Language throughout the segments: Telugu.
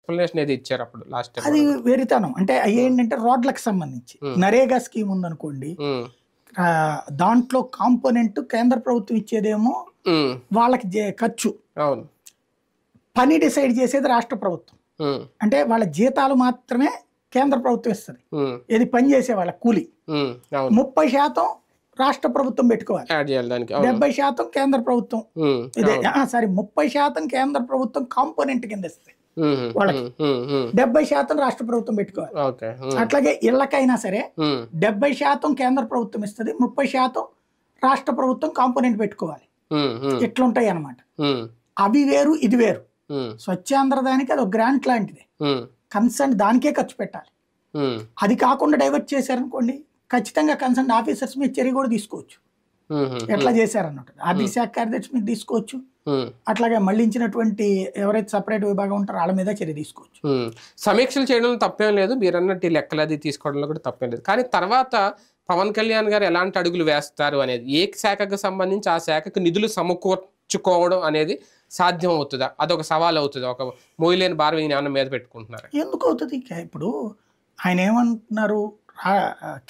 ఎక్స్ప్లెనేషన్ ఏది ఇచ్చారు అప్పుడు లాస్ట్ టైం. అది వెరితనం. అంటే ఏంటంటే రోడ్లకు సంబంధించి నరేగా స్కీమ్ ఉందనుకోండి, దాంట్లో కాంపోనెంట్ కేంద్ర ప్రభుత్వం ఇచ్చేదేమో వాళ్ళకి ఖర్చు, అవును, పని డిసైడ్ చేసేది రాష్ట్ర ప్రభుత్వం. అంటే వాళ్ళ జీతాలు మాత్రమే కేంద్ర ప్రభుత్వం ఇస్తుంది, ఇది పని చేసే వాళ్ళ కూలి 30% రాష్ట్ర ప్రభుత్వం పెట్టుకోవాలి, 70% కేంద్ర ప్రభుత్వం. ఇదే 30% కేంద్ర ప్రభుత్వం కాంపోనెంట్ కింద ఇస్తుంది వాళ్ళకి, 70% రాష్ట్ర ప్రభుత్వం పెట్టుకోవాలి. అట్లాగే ఇళ్ళకైనా సరే 70% కేంద్ర ప్రభుత్వం ఇస్తుంది, 30% రాష్ట్ర ప్రభుత్వం కాంపోనెంట్ పెట్టుకోవాలి. ఇట్లుంటాయి అన్నమాట. అవి వేరు, ఇది వేరు. స్వచ్ఛాంధ్ర దానికి అది ఒక గ్రాంట్ లాంటిది, కన్సర్న్ దానికే ఖర్చు పెట్టాలి. అది కాకుండా డైవర్ట్ చేశారనుకోండి, ఖచ్చితంగా కన్సర్న్ ఆఫీసర్స్ మీద చర్య కూడా తీసుకోవచ్చు. ఎట్లా చేశారన్నట్టు ఆర్థిక శాఖ కార్యదర్శి మీద తీసుకోవచ్చు, అట్లాగే మళ్లించినటువంటి ఎవరైతే సపరేట్ విభాగం ఉంటారో వాళ్ళ మీద చర్య తీసుకోవచ్చు. సమీక్షలు చేయడంలో తప్పేం లేదు, మీరు అన్నట్టు లెక్కలు అది తీసుకోవడంలో కూడా తప్పేం లేదు. కానీ తర్వాత పవన్ కళ్యాణ్ గారు ఎలాంటి అడుగులు వేస్తారు అనేది, ఏ శాఖకు సంబంధించి ఆ శాఖకు నిధులు సమకూర్చుకోవడం అనేది సాధ్యం అవుతుందా, అదొక సవాల్ అవుతుందా? ఒక మోయలేని భారం ఈయన మీద పెట్టుకుంటున్నారు. ఎందుకు అవుతుంది? ఇప్పుడు ఆయన ఏమంటున్నారు,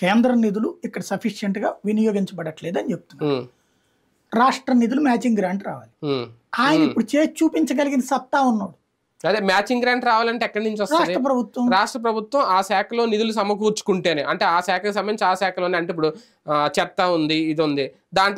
కేంద్ర నిధులు ఇక్కడ సఫిషియెంట్ గా వినియోగించబడట్లేదు అని చెప్తున్నారు. రాష్ట్ర నిధులు మ్యాచింగ్ గ్రాంట్ రావాలి. ఆయన ఇప్పుడు చేసి చూపించగలిగిన సత్తా ఉన్నాడు. అదే మ్యాచింగ్ గ్రాంట్ రావాలంటే ఎక్కడి నుంచి వస్తుంది? రాష్ట్ర ప్రభుత్వం ఆ శాఖలో నిధులు సమకూర్చుకుంటేనే, అంటే ఆ శాఖకు సంబంధించి ఆ శాఖలోనే, అంటే ఇప్పుడు చెత్త ఉంది, ఇది ఉంది, దాంట్లో